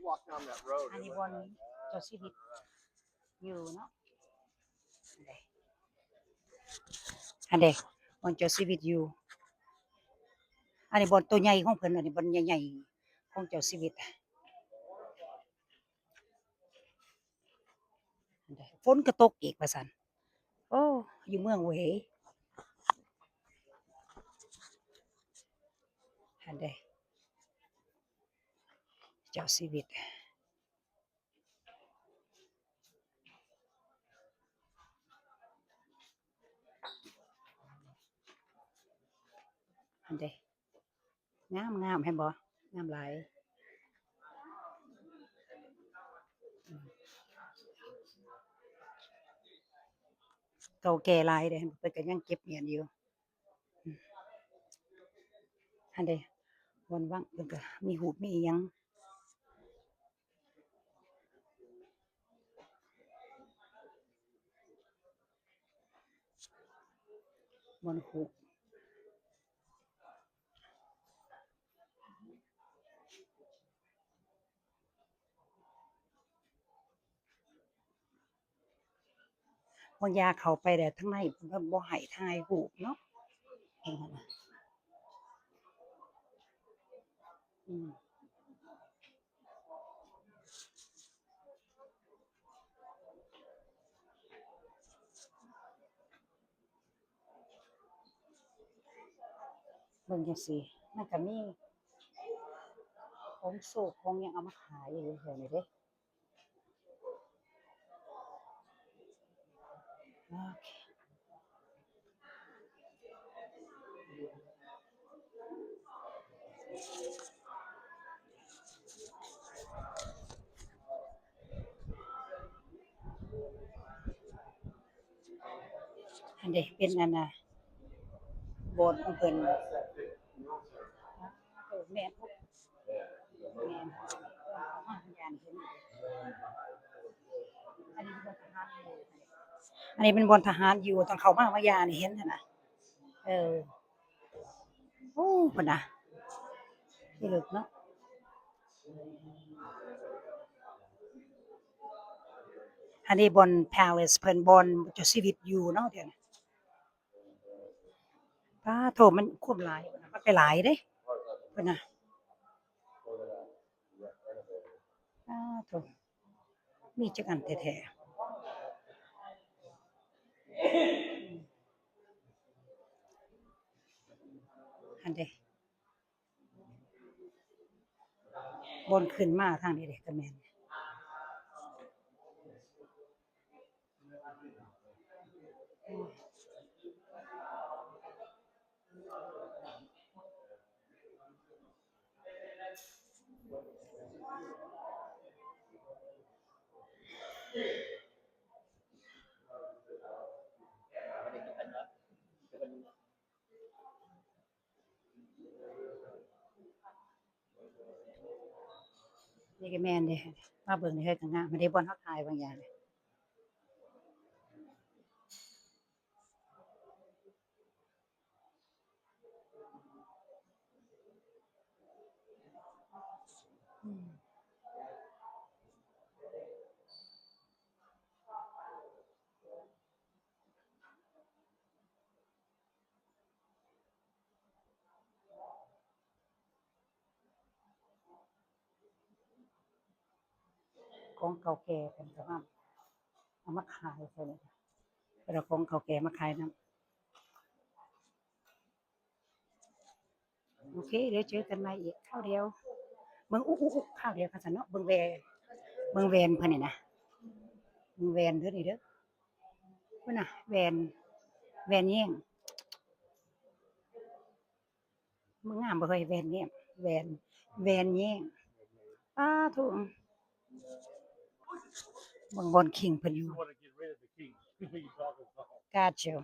อันนี้บนเจ้าชีวิตอยู่เนาะอันเดบนเจ้าชีวิตอยู่อันนี้บนตัวใหญ่ของเพิ่นอันนี้บนใหญ่ๆของเจ้าชีวิตฝนก็ตกอีกว่าซั่นโอ้อยู่เมืองเวยอันเดเจ้าชีวิตอันเดงามให้บ่งามหลายเก่าแก่หลายเด้เพิ่นก็ยังเก็บเหรียญอยู่อันเดบนวังเพิ่นก็มีหูปมีอิหยังบนหูปบางยาเข้าไปแต่ทั้งในเพิ่นก็บ่ให้ถ่ายรูปเนาะเห็นหั่นน่ะเบิ่งจังซี่มันก็มีของโศกของหยังเอามาขายอยู่แถวนี้เด้โอเคอันเดเป็นอันน่ะโบสถ์ของเพิ่นแม่นแม่นยานเห็นอันนี้เป็นบอนทหารอยู่ตอนเข้ามามายานี่เห็นหั่นน่ะเออโอ้พุ่นน่ะพี่ลึกเนาะอันนี้บอน Palace เพิ่นบอนเจ้าชีวิตอยู่เนาะเดี๋ยวนี้ป๊าโถมันคนหลายมันไปหลายเด้พุ่นน่ะป๊าโถมีจักอันแท้ๆอันเดบอนขึ้นมาทางนี้เด้ก็แม่นนี่ก็แม่นเด้มาเบิ่งนี่เฮ็ดก็งามอันนี้บ่อนเฮาถ่ายบางอย่างนี่ของเก่าแก่เพิ่นก็มาเอามาขายซั่นนี่เพิ่นเอาของเก่าแก่มาขายนำโอเคเดี๋ยวเจอกันใหม่อีกคราวเดียวเบิ่งอุ๊คราวเดียวค่ะซั่นเนาะเบิ่งแหวนเพิ่นนี่นะเบิ่งแหวนเด้อนี่เด้อพุ่นน่ะแหวนแย้งมึงงามบ่เฮ้ยแหวนแย้งแหวนแย้งป๊าโถเบิ่งบอนคิงเพิ่นอยู่ Got you.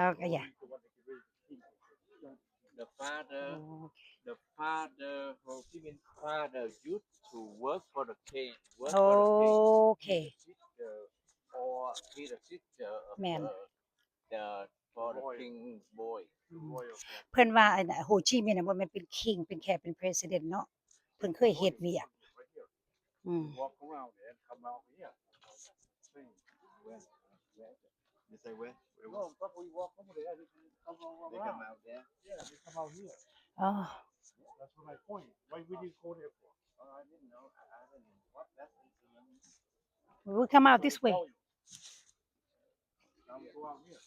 Okay, yeah. The father, Okay. the father, Ho Chi Minh father used to work for the king, Okay. sister, or he the sister of Man. the for the king boy. เพิ่นว่าอันน่ะโฮจิมินห์น่ะบ่แม่นเป็น king เป็นแค่เป็น president เนาะเพิ่นเคยเฮ็ดเวียก อืม walk around there and come out here. Thing. Where? You say where? No, but we walk over there. They come around. They come out there. Yeah, they come out here. อ๋อ That's what I point. Why would you go there for? Oh, I didn't know. I didn't. What? That's we will come out this way Come go out here.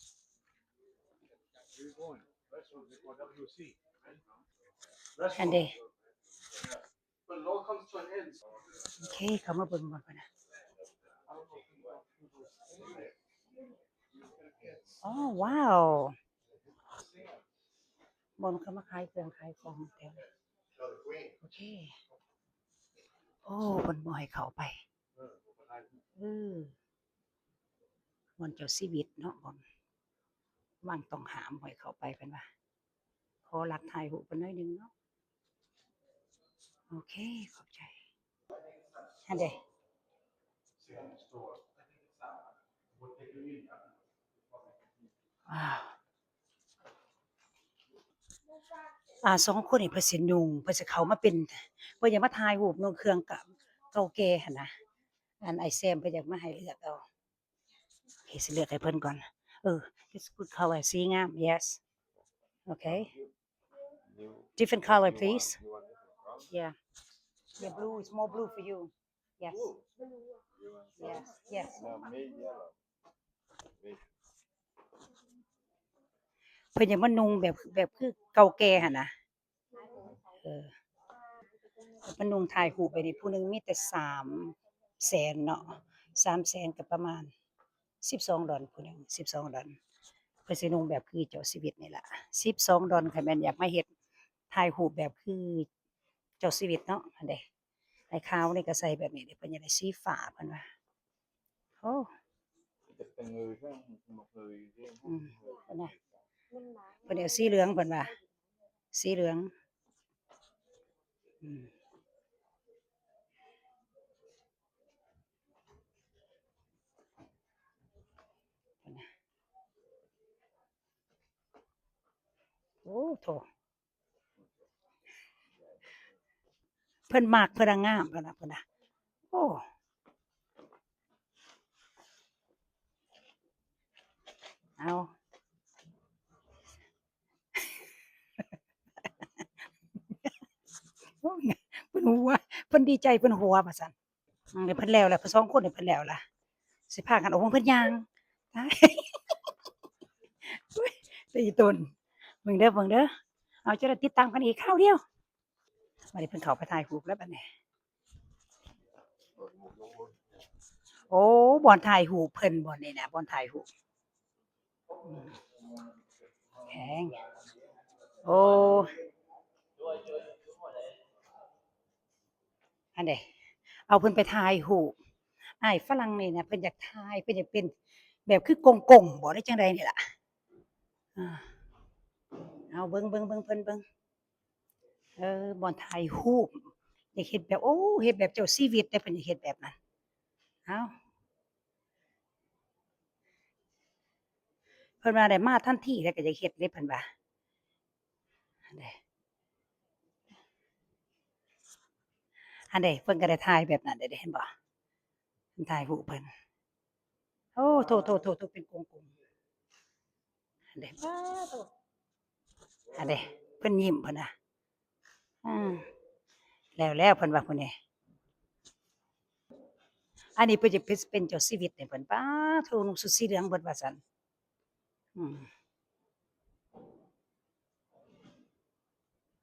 Where you going? Restroom before WC. and they โอเคเขามาเบิ่งก่อนนะอ๋อว้าวบอลเขามาขายเครื่องขายของแถวโอเคโอ้บนบ่ให้เขาไปบอลเจ้าชีวิตเนาะบอลว่างต้องหามบ่ให้เขาไปเป็นว่าขอรักถ่ายรูปกันหน่อยนึงเนาะโอเคขอบใจอันเดว้าวสองคนนี่เพิ่นสิยุ่งเพิ่นสิเข้ามาเป็นเพิ่นอยากมาถ่ายรูปนุ่งเครื่องกับเก่าแก่หั่นนะอันไอ้แซมเพิ่นอยากมาให้เลือกเอาโอเคสิเลือกให้เพิ่นก่อนit's good color สีงาม yes okay different color please yeah yeah blue is more blue for you yes yes yes No, me yellow. เพิ่นอยากมานุ่งแบบคือเก่าแก่หั่นนะเออมันนุ่งถ่ายรูปไปนี่ผู้หนึงมีแต่300,000เนาะ300,000ก็ประมาณ$12ผู้หนึง$12เพิ่นสินุ่งแบบคือเจ้าชีวิตนี่ล่ะ$12คันแม่นอยากมาเฮ็ดถ่ายรูปแบบคือเจ้าชีวิตเนาะอันเดไอ้ขาวนี่ก็ใส่แบบนี้เด้เพิ่นอยากได้สีฟ้าเพิ่นว่าโอ้ Từng người phải không? Một người riêng. เพิ่นน่ะเพิ่นเอาสีเหลืองเพิ่นว่าสีเหลืองอืมเพิ่นน่ะโอ้โถเพิ่นมักเพิ่นน่ะงามเพิ่นน่ะโอ้เอาโอ้เพิ่นหัวเพิ่นดีใจเพิ่นหัวว่าซั่นเดี๋ยวเพิ่นแล้วแหละเพิ่น2คนนี่เพิ่นแล้วล่ะสิพากันออกของเพิ่นย่างตายแต่อีตนเบิ่งเด้อเอาจะได้ติดตามกันอีกคราวเดียวบัดนี้เพิ่นเข้าไปถ่ายรูปแล้วบัดนี้โอ้บ่อนถ่ายรูปเพิ่นบ่อนนี่น่ะบ่อนถ่ายรูปอืมแพงโอ้อันใดเอาเพิ่นไปถ่ายรูปอ้ายฝรั่งนี่น่ะเพิ่นอยากถ่ายเพิ่นอยากเป็นแบบคือกงๆบ่หรือจั่งใดนี่ล่ะอาเอาเบิ่งเพิ่นเบิ่งบ่อนถ่ายรูปอยากเฮ็ดแบบโอ้เฮ็ดแบบเจ้าชีวิตเด้เพิ่นอยากเฮ็ดแบบนั้นเอาเพิ่นว่าได้มาทันทีแล้วก็อยากเฮ็ดเด้เพิ่นว่าอันใดอันใดเพิ่นก็ได้ถ่ายแบบนั้นได้เห็นบ่เพิ่นถ่ายรูปเพิ่นโอ้โถๆๆๆเป็นกงๆอันใดป๊าโถอันใดเพิ่นยิ้มเพิ่นน่ะอืมแล้วเพิ่นว่าพุ่นนี่อันนี้เพิ่นจะเป็นเจ้าชีวิตนี่เพิ่นป๊าโถนุ่งชุดสีเหลืองเบิดว่าซั่นอืม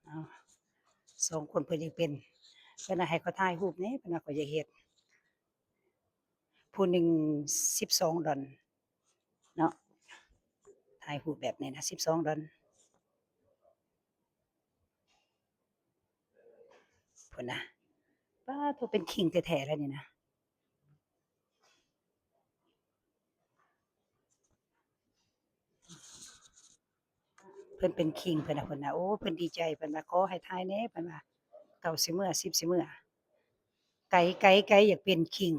เอา2คนเพิ่นอยากเป็นเพิ่นน่ะให้เขาถ่ายรูปแหน่เพิ่นว่าเขาอยากเฮ็ดผู้หนึ่ง$12เนาะถ่ายรูปแบบนี้นะ$12พุ่นน่ะป๊าโถเป็นคิงแท้ๆเลยนี่นะเพิ่นเป็นคิงเพิ่นน่ะโอ้เพิ่นดีใจเพิ่นว่าขอให้ถ่ายแหน่เพิ่นว่า9สิมื้อ10สิมื้อไกอยากเป็นคิง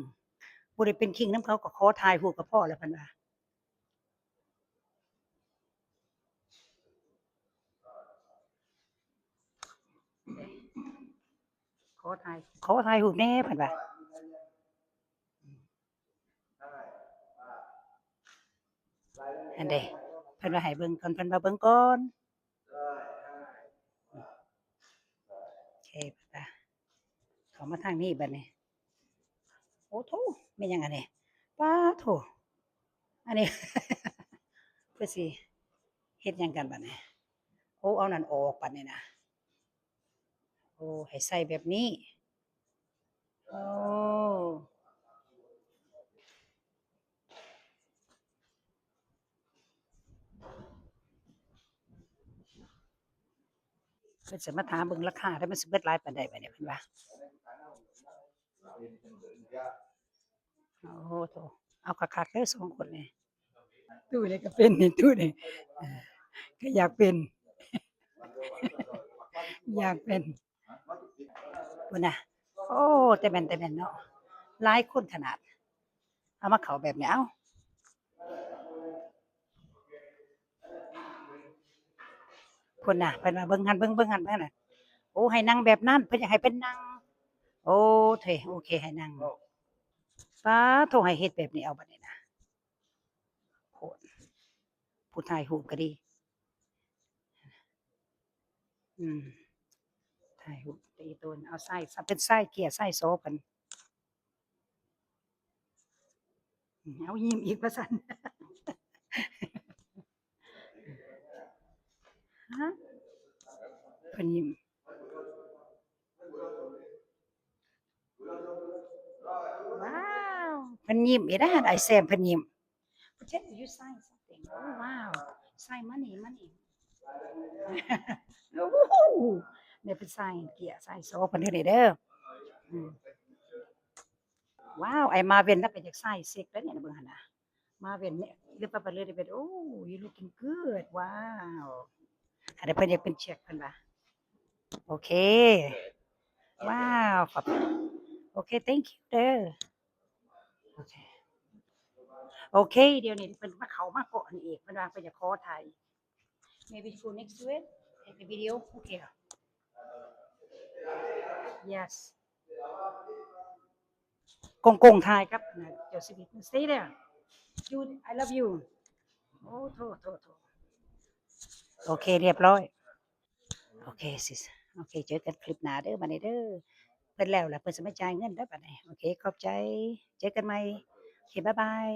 บ่ได้เป็นคิงนำเขาก็ขอถ่ายรูปก็พอแล้วเพิ่นว่าขอถ่ายรูปแหน่เพิ่นว่า อันเด้เพิ่นว่าให้เบิ่งก่อนเพิ่นว่าเบิ่งก่อนโอเคป่ะเข้ามาทางนี้บัดนี้โอ้โธ่แม่นหยังอันนี้ป๊าโธ่อันนี้ เพื่อสิเฮ็ดหยังกันบัดนี้โอ้เอานั่นออกบัดนี้นะโอ้ให้ใส่แบบนี้โอ้เพิ่นสิมาถามเบิ่งราคาเด้อมันสิเบิดหลายปานใดบัดนี้เพิ่นว่าโอ้โธ่เอาคักๆเด้อ2คนนี่ตู้นี่ก็เป็นนี่ตู้นี่เออก็อยากเป็นอยากเป็นพุ่นน่ะโอ้แต่แม่นเนาะหลายคนขนาดเอามาเข้าแบบนี้เอ้าพุ่นน่ะเพิ่นว่าเบิ่งหันเบิ่งหันน่ะโอ้ให้นั่งแบบนั้นเพิ่นอยากให้เป็นนั่งโอ้เถโอเคให้นั่งป๊าโธ่ให้เฮ็ดแบบนี้เอาบัดนี้นะโพดผู้ถ่ายรูปก็ดีอืมถ่ายรูปตีตนเอาไส้ซะเป็นไส้เกียร์ไส้โซเพิ่นเอายิ้มอีกว่าซั่นฮะเพิ่นยิ้มว้าวเพิ่นยิ้มอีกนะไอ้แซมเพิ่นยิ้ม Pretend you sign something. Oh wow. Sign money. โอ้โฮเนี่ยเป็น sign เกียร์ sign โซเพิ่นเฮ็ดให้เด้ออืมว้าวไอ้มาเว่นน่ะก็อยาก sign เซ็กแล้วเนี่ยเบิ่งหั่นน่ะมาเว่นเนี่ยหรือเปล่าเปเลยเป็นโอ้ you looking good ว้าวอันนี้เพิ่นอยากเป็นเช็กเพิ่นว่าโอเคว้าวขอบโอเค thank you เด้อโอเคโอเคเดี๋ยวนี้เพิ่นมาเข้ามาเกาะนี่อีกเพิ่นว่าเพิ่นอยากขอถ่าย maybe go next to it take the video okay yes กงถ่ายครับนะเจ้าสิริ stay there you I love you โอ้โทโอเคเรียบร้อยโอเคสิโอเคเจอกันคลิปหน้าเด้อบัดนี้เด้อเพิ่นแล้วล่ะเพิ่นสิมาจ่ายเงินเด้อบัดนี้โอเคขอบใจเจอกันใหม่โอเคบ๊ายบาย